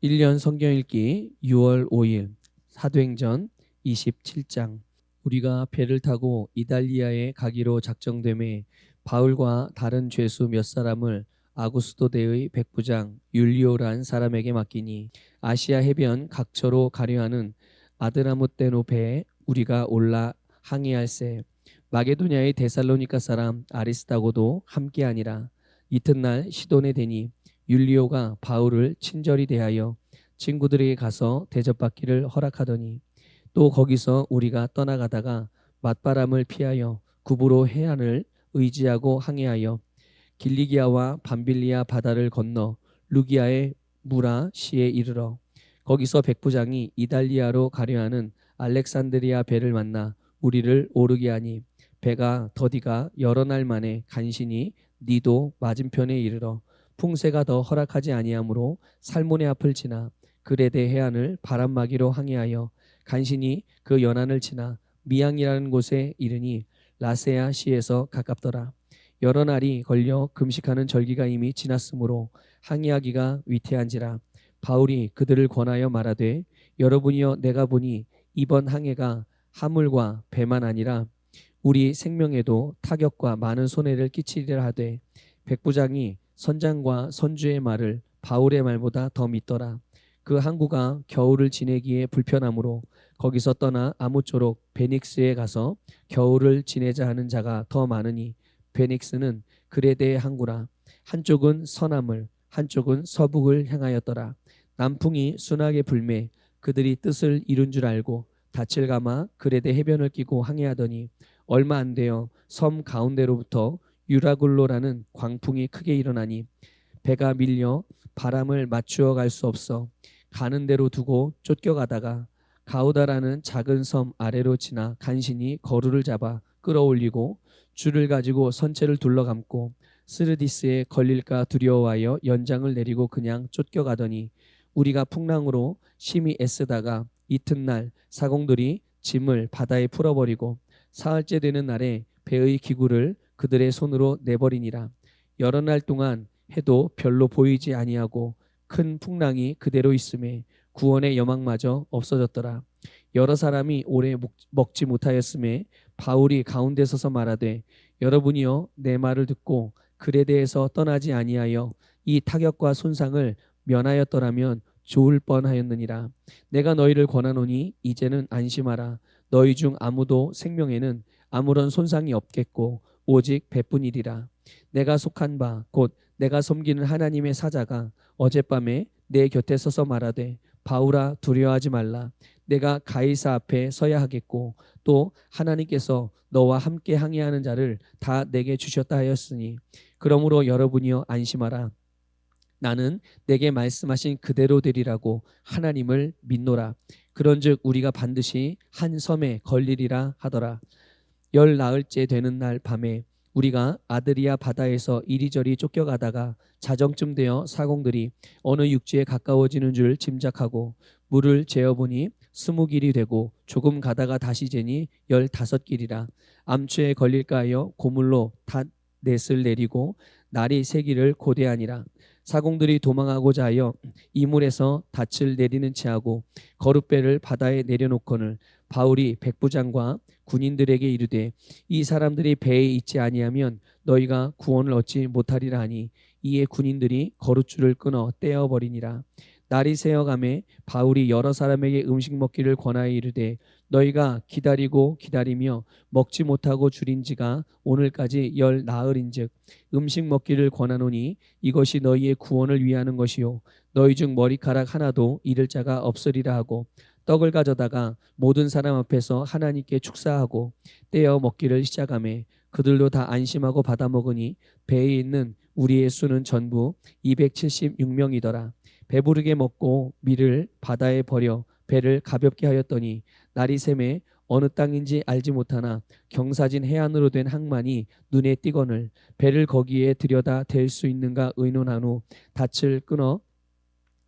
1년 성경 읽기 6월 5일 사도행전 27장. 우리가 배를 타고 이달리아에 가기로 작정됨에 바울과 다른 죄수 몇 사람을 아구스도대의 백부장 율리오란 사람에게 맡기니 아시아 해변 각처로 가려 하는 아드라무떼노 배에 우리가 올라 항해할세. 마게도냐의 데살로니가 사람 아리스다고도 함께하니라. 이튿날 시돈에 되니 율리오가 바울을 친절히 대하여 친구들에게 가서 대접받기를 허락하더니 또 거기서 우리가 떠나가다가 맞바람을 피하여 구부로 해안을 의지하고 항해하여 길리기아와 밤빌리아 바다를 건너 루기아의 무라시에 이르러 거기서 백부장이 이달리아로 가려 하는 알렉산드리아 배를 만나 우리를 오르게 하니 배가 더디가 여러 날 만에 간신히 니도 맞은편에 이르러 풍세가 더 허락하지 아니하므로 살몬의 앞을 지나 그레데 해안을 바람막이로 항해하여 간신히 그 연안을 지나 미양이라는 곳에 이르니 라세아 시에서 가깝더라. 여러 날이 걸려 금식하는 절기가 이미 지났으므로 항해하기가 위태한지라. 바울이 그들을 권하여 말하되 여러분이여 내가 보니 이번 항해가 하물과 배만 아니라 우리 생명에도 타격과 많은 손해를 끼치리라 하되 백부장이 선장과 선주의 말을 바울의 말보다 더 믿더라. 그 항구가 겨울을 지내기에 불편하므로 거기서 떠나 아무쪼록 베닉스에 가서 겨울을 지내자 하는 자가 더 많으니 베닉스는 그레데의 항구라. 한쪽은 서남을 한쪽은 서북을 향하였더라. 남풍이 순하게 불매 그들이 뜻을 이룬 줄 알고 닻을 감아 그레데 해변을 끼고 항해하더니 얼마 안 되어 섬 가운데로부터 유라굴로라는 광풍이 크게 일어나니 배가 밀려 바람을 맞추어 갈 수 없어 가는 대로 두고 쫓겨가다가 가우다라는 작은 섬 아래로 지나 간신히 거루를 잡아 끌어올리고 줄을 가지고 선체를 둘러감고 스르디스에 걸릴까 두려워하여 연장을 내리고 그냥 쫓겨가더니 우리가 풍랑으로 심히 애쓰다가 이튿날 사공들이 짐을 바다에 풀어버리고 사흘째 되는 날에 배의 기구를 그들의 손으로 내버리니라. 여러 날 동안 해도 별로 보이지 아니하고 큰 풍랑이 그대로 있음에 구원의 여망마저 없어졌더라. 여러 사람이 오래 먹지 못하였음에 바울이 가운데 서서 말하되 여러분이여 내 말을 듣고 그레데에서 떠나지 아니하여 이 타격과 손상을 면하였더라면 좋을 뻔하였느니라. 내가 너희를 권하노니 이제는 안심하라. 너희 중 아무도 생명에는 아무런 손상이 없겠고 오직 배뿐이리라. 내가 속한 바 곧 내가 섬기는 하나님의 사자가 어젯밤에 내 곁에 서서 말하되 바울아 두려워하지 말라. 내가 가이사 앞에 서야 하겠고 또 하나님께서 너와 함께 항해하는 자를 다 내게 주셨다 하였으니 그러므로 여러분이여 안심하라. 나는 내게 말씀하신 그대로 되리라고 하나님을 믿노라. 그런즉 우리가 반드시 한 섬에 걸리리라 하더라. 열 나흘째 되는 날 밤에 우리가 아드리아 바다에서 이리저리 쫓겨가다가 자정쯤 되어 사공들이 어느 육지에 가까워지는 줄 짐작하고 물을 재어보니 20길이 되고 조금 가다가 다시 재니 15길이라. 암추에 걸릴까 하여 고물로 닷넷을 내리고 날이 새기를 고대하니라. 사공들이 도망하고자 하여 이물에서 닻을 내리는 채하고 거룻배를 바다에 내려놓거늘 바울이 백부장과 군인들에게 이르되 이 사람들이 배에 있지 아니하면 너희가 구원을 얻지 못하리라 하니 이에 군인들이 거룻줄을 끊어 떼어버리니라. 날이 새어가매 바울이 여러 사람에게 음식 먹기를 권하여 이르되 너희가 기다리고 기다리며 먹지 못하고 줄인 지가 오늘까지 열 나흘인즉 음식 먹기를 권하노니 이것이 너희의 구원을 위하는 것이요 너희 중 머리카락 하나도 잃을 자가 없으리라 하고 떡을 가져다가 모든 사람 앞에서 하나님께 축사하고 떼어 먹기를 시작하매 그들도 다 안심하고 받아 먹으니 배에 있는 우리의 수는 전부 276명이더라. 배부르게 먹고 밀을 바다에 버려 배를 가볍게 하였더니 날이 새매 어느 땅인지 알지 못하나 경사진 해안으로 된 항만이 눈에 띄거늘 배를 거기에 들여다 댈 수 있는가 의논한 후 닻을 끊어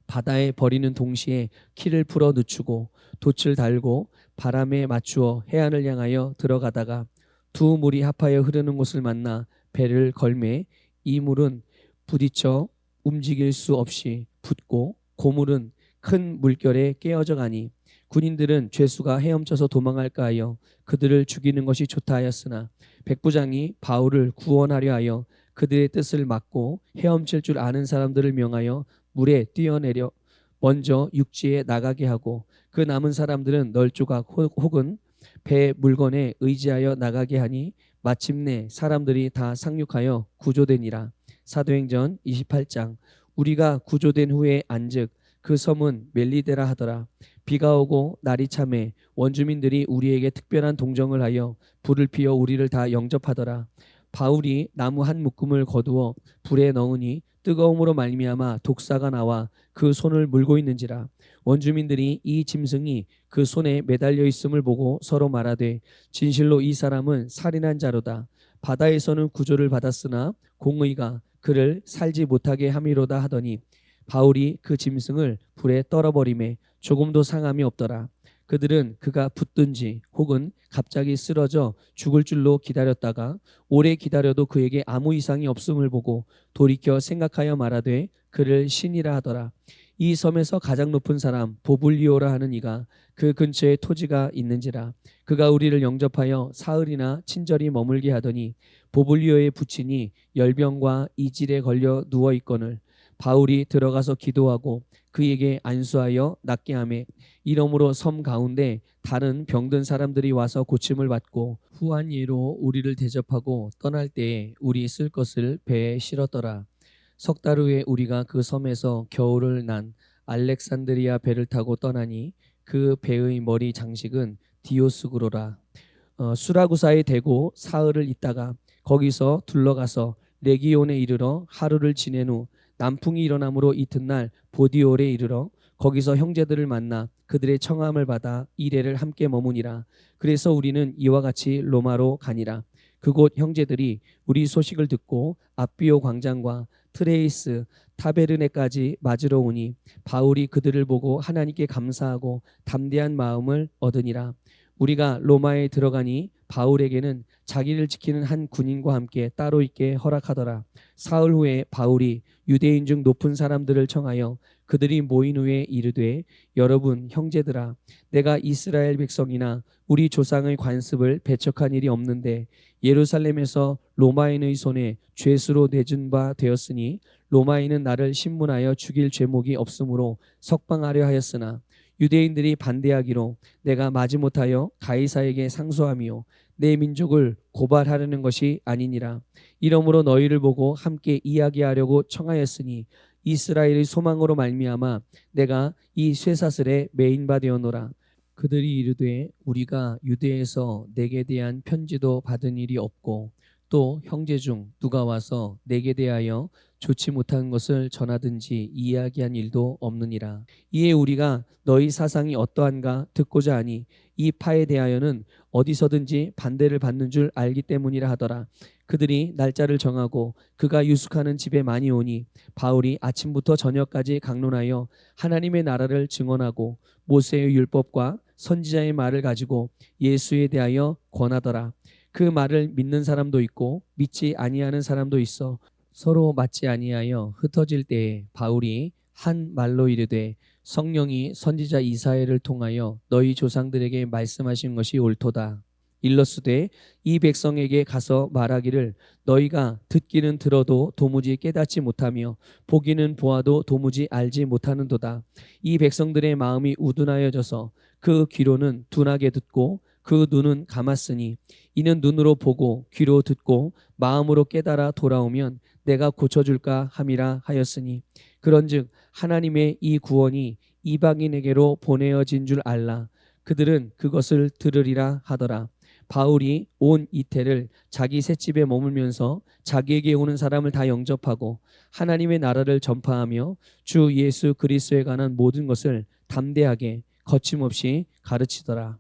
바다에 버리는 동시에 키를 풀어 늦추고 돛을 달고 바람에 맞추어 해안을 향하여 들어가다가 두 물이 합하여 흐르는 곳을 만나 배를 걸매 이 물은 부딪혀 움직일 수 없이 붙고 고물은 큰 물결에 깨어져 가니 군인들은 죄수가 헤엄쳐서 도망할까 하여 그들을 죽이는 것이 좋다 하였으나 백부장이 바울을 구원하려 하여 그들의 뜻을 막고 헤엄칠 줄 아는 사람들을 명하여 물에 뛰어내려 먼저 육지에 나가게 하고 그 남은 사람들은 널조각 혹은 배 물건에 의지하여 나가게 하니 마침내 사람들이 다 상륙하여 구조되니라. 사도행전 28장. 우리가 구조된 후에 안즉 그 섬은 멜리데라 하더라. 비가 오고 날이 참해 원주민들이 우리에게 특별한 동정을 하여 불을 피워 우리를 다 영접하더라. 바울이 나무 한 묶음을 거두어 불에 넣으니 뜨거움으로 말미암아 독사가 나와 그 손을 물고 있는지라. 원주민들이 이 짐승이 그 손에 매달려 있음을 보고 서로 말하되 진실로 이 사람은 살인한 자로다. 바다에서는 구조를 받았으나 공의가 그를 살지 못하게 함이로다 하더니 바울이 그 짐승을 불에 떨어버리매 조금도 상함이 없더라. 그들은 그가 붙든지 혹은 갑자기 쓰러져 죽을 줄로 기다렸다가 오래 기다려도 그에게 아무 이상이 없음을 보고 돌이켜 생각하여 말하되 그를 신이라 하더라. 이 섬에서 가장 높은 사람 보블리오라 하는 이가 그 근처에 토지가 있는지라. 그가 우리를 영접하여 사흘이나 친절히 머물게 하더니 보블리오의 부친이 열병과 이질에 걸려 누워 있거늘 바울이 들어가서 기도하고 그에게 안수하여 낫게 하매 이러므로 섬 가운데 다른 병든 사람들이 와서 고침을 받고 후한 예로 우리를 대접하고 떠날 때에 우리 쓸 것을 배에 실었더라. 석 달 후에 우리가 그 섬에서 겨울을 난 알렉산드리아 배를 타고 떠나니 그 배의 머리 장식은 디오스구로라. 수라구사에 대고 사흘을 있다가 거기서 둘러가서 레기온에 이르러 하루를 지낸 후 남풍이 일어남으로 이튿날 보디올에 이르러 거기서 형제들을 만나 그들의 청함을 받아 이레를 함께 머무니라. 그래서 우리는 이와 같이 로마로 가니라. 그곳 형제들이 우리 소식을 듣고 앞비오 광장과 트레이스 타베르네까지 맞으러 오니 바울이 그들을 보고 하나님께 감사하고 담대한 마음을 얻으니라. 우리가 로마에 들어가니 바울에게는 자기를 지키는 한 군인과 함께 따로 있게 허락하더라. 사흘 후에 바울이 유대인 중 높은 사람들을 청하여 그들이 모인 후에 이르되 여러분 형제들아 내가 이스라엘 백성이나 우리 조상의 관습을 배척한 일이 없는데 예루살렘에서 로마인의 손에 죄수로 내준 바 되었으니 로마인은 나를 신문하여 죽일 죄목이 없으므로 석방하려 하였으나 유대인들이 반대하기로 내가 마지못하여 가이사에게 상소하며 내 민족을 고발하려는 것이 아니니라. 이러므로 너희를 보고 함께 이야기하려고 청하였으니 이스라엘의 소망으로 말미암아 내가 이 쇠사슬에 매인 바 되었노라. 그들이 이르되 우리가 유대에서 내게 대한 편지도 받은 일이 없고 또 형제 중 누가 와서 내게 대하여 좋지 못한 것을 전하든지 이야기한 일도 없느니라. 이에 우리가 너희 사상이 어떠한가 듣고자 하니 이 파에 대하여는 어디서든지 반대를 받는 줄 알기 때문이라 하더라. 그들이 날짜를 정하고 그가 유숙하는 집에 많이 오니 바울이 아침부터 저녁까지 강론하여 하나님의 나라를 증언하고 모세의 율법과 선지자의 말을 가지고 예수에 대하여 권하더라. 그 말을 믿는 사람도 있고 믿지 아니하는 사람도 있어 서로 맞지 아니하여 흩어질 때에 바울이 한 말로 이르되 성령이 선지자 이사야를 통하여 너희 조상들에게 말씀하신 것이 옳도다. 일러스되 이 백성에게 가서 말하기를 너희가 듣기는 들어도 도무지 깨닫지 못하며 보기는 보아도 도무지 알지 못하는도다. 이 백성들의 마음이 우둔하여져서 그 귀로는 둔하게 듣고 그 눈은 감았으니 이는 눈으로 보고 귀로 듣고 마음으로 깨달아 돌아오면 내가 고쳐줄까 함이라 하였으니 그런즉 하나님의 이 구원이 이방인에게로 보내어진 줄 알라. 그들은 그것을 들으리라 하더라. 바울이 온 이태를 자기 셋집에 머물면서 자기에게 오는 사람을 다 영접하고 하나님의 나라를 전파하며 주 예수 그리스도에 관한 모든 것을 담대하게 거침없이 가르치더라.